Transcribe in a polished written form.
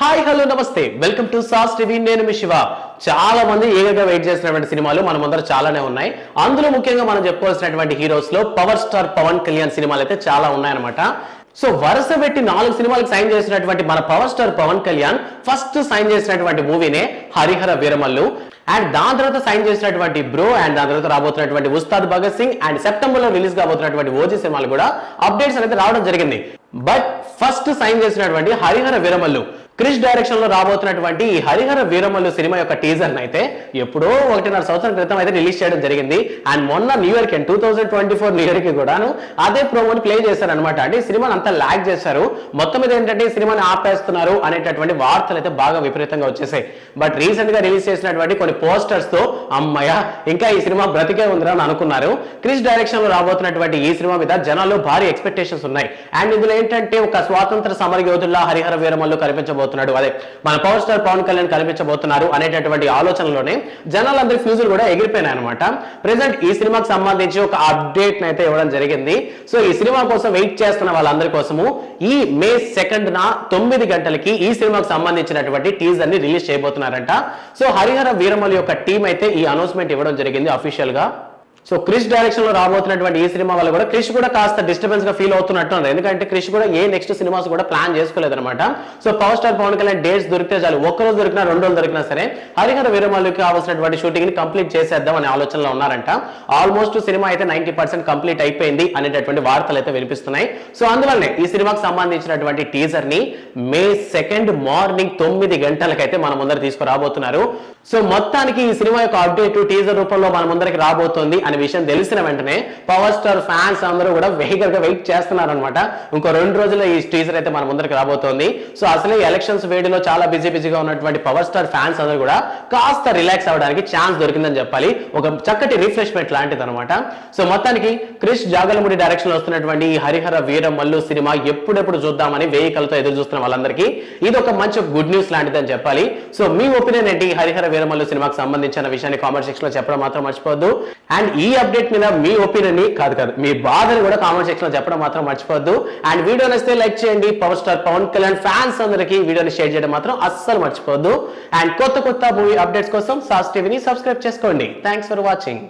Hi hello నమస్తే welcome to sauce TV. నేను మీ శివ. చాలా మంది ఏగగా వెయిట్ చేసినటువంటి సినిమాలు మన ముందర చాలానే ఉన్నాయి. అందులో ముఖ్యంగా మనం చెప్పుకోవాల్సినటువంటి హీరోస్ లో పవర్ స్టార్ పవన్ కళ్యాణ్ సినిమాలు అయితే చాలా ఉన్నాయన్నమాట. సో వరుస పెట్టి 4 సినిమాలకు సైన్ చేసినటువంటి మన power star Pawan Kalyan first sign చేసినటువంటి మూవీనే హరిహర వీరమల్లు. అండ్ దాని తర్వాత సైన్ చేసినటువంటి బ్రో అండ్ దాని తర్వాత రాబోతున్నటువంటి ఉస్తాద్ భగత్ సింగ్ అండ్ సెప్టెంబర్ లో రిలీజ్ కాబోతున్నటువంటి ఓజీ సినిమాలు కూడా అప్డేట్స్ అనేది రావడం జరిగింది. బట్ ఫస్ట్ సైన్ చేసినటువంటి హరిహర వీరమల్లు క్రిష్ డైరెక్షన్ లో రాబోతున్నటువంటి ఈ హరిహర వీరమల్లు సినిమా యొక్క టీజర్ అయితే ఎప్పుడో 1.5 సంవత్సరం క్రితం అయితే రిలీజ్ చేయడం జరిగింది. అండ్ మొన్న న్యూ ఇయర్ కి 2024 న్యూ ఇయర్ కి కూడాను అదే ప్రోమోని ప్లే చేశారు అనమాట. అంటే ఈ సినిమాని అంతా లాగ్ చేశారు. మొత్తం మీద ఏంటంటే ఈ సినిమాని ఆపేస్తున్నారు అనేటటువంటి వార్తలు అయితే బాగా విపరీతంగా వచ్చేసాయి. బట్ రీసెంట్ గా రిలీజ్ చేసినటువంటి కొన్ని పోస్టర్స్ తో అమ్మయ్య ఇంకా ఈ సినిమా బ్రతికే ఉందిరా అని అనుకున్నారు. క్రిష్ డైరెక్షన్ లో రాబోతున్నటువంటి ఈ సినిమా మీద జనాల్లో భారీ ఎక్స్పెక్టేషన్స్ ఉన్నాయి. అండ్ ఇందులో ఏంటంటే ఒక స్వాతంత్ర సమర యోధుల్లా హరిహర వీరమల్లు కనిపించబోతున్నాడు, అదే మన పవర్ స్టార్ పవన్ కళ్యాణ్ కనిపించబోతున్నారు అనేటటువంటి ఆలోచనలోనే జనాలందరి ఫ్యూజులు కూడా ఎగిరిపోయినాయి అనమాట. ప్రెసెంట్ ఈ సినిమాకి సంబంధించి ఒక అప్డేట్ అయితే ఇవ్వడం జరిగింది. సో ఈ సినిమా కోసం వెయిట్ చేస్తున్న వాళ్ళందరి కోసము ఈ మే 2న 9 గంటలకి ఈ సినిమాకి సంబంధించినటువంటి టీజర్ ని రిలీజ్ చేయబోతున్నారంట. సో హరిహర వీరమల్లు యొక్క టీం అయితే ఈ అనౌన్స్మెంట్ ఇవ్వడం జరిగింది అఫీషియల్ గా. సో క్రిష్ డైరెక్షన్ లో రాబోతున్నటువంటి ఈ సినిమా వల్ల కూడా క్రిష్ కూడా కాస్త డిస్టర్బెన్స్ గా ఫీల్ అవుతున్నట్టు ఉంది. ఎందుకంటే క్రిష్ కూడా ఏ నెక్స్ట్ సినిమాస్ కూడా ప్లాన్ చేసుకోలేదు అనమాట. So power star Pawan Kalyan dates దొరికితే చాలు, ఒక్కరోజు దొరికినా 2 రోజులు దొరికినా సరే హరిహర వీరమల్లుకి కావాల్సినటువంటి షూటింగ్ ని కంప్లీట్ చేసేద్దాం అనే ఆలోచనలో ఉన్నారంట. ఆల్మోస్ట్ సినిమా అయితే 90% కంప్లీట్ అయిపోయింది అనేటటువంటి వార్తలు అయితే వినిపిస్తున్నాయి. సో అందువల్లనే ఈ సినిమాకి సంబంధించినటువంటి టీజర్ ని మే 2 మార్నింగ్ 9 గంటలకైతే మన ముందర తీసుకురాబోతున్నారు. సో మొత్తానికి ఈ సినిమా యొక్క అప్డేట్ టీజర్ రూపంలో మన ముందరికి రాబోతోంది అనే విషయం తెలిసిన వెంటనే పవర్ స్టార్ ఫ్యాన్స్ అందరూ కూడా వెహికల్ గా వెయిట్ చేస్తున్నారు అనమాట. ఇంకో 2 రోజుల్లో ఈ టీజర్ అయితే మన ముందరికి రాబోతోంది. సో అసలే ఎలక్షన్స్ వేడిలో చాలా బిజీగా ఉన్నటువంటి పవర్ స్టార్ ఫ్యాన్స్ అందరూ కూడా కాస్త రిలాక్స్ అవ్వడానికి ఛాన్స్ దొరికిందని చెప్పాలి. ఒక చక్కటి రిఫ్రెష్మెంట్ లాంటిది అనమాట. సో మొత్తానికి క్రిష్ జాగలముడి డైరెక్షన్ లో వస్తున్నటువంటి ఈ హరిహర వీరమల్లు సినిమా ఎప్పుడెప్పుడు చూద్దామని వెహికల్తో ఎదురు చూస్తున్న వాళ్ళందరికీ ఇది ఒక మంచి గుడ్ న్యూస్ లాంటిది అని చెప్పాలి. సో మీ ఒపీనియన్ ఏంటి హరిహర వీరమల్లు సినిమాకి సంబంధించిన విషయాన్ని కామెంట్ సెక్షన్ లో చెప్పడం మాత్రం మర్చిపోద్దు. అండ్ ఈ అప్డేట్ మీద మీ ఒపీనియన్ ని కాదు మీ బాధని కూడా కామెంట్ సెక్షన్ లో చెప్పడం మాత్రం మర్చిపోద్దు. అండ్ వీడియో నచ్చితే లైక్ చేయండి. Power star Pawan Kalyan fans అందరికీ వీడియోని షేర్ చేయడం మాత్రం అస్సలు మర్చిపోద్దు. అండ్ కొత్త మూవీ అప్డేట్స్ కోసం సాస్ టీవీని సబ్స్క్రైబ్ చేసుకోండి. Thanks for watching.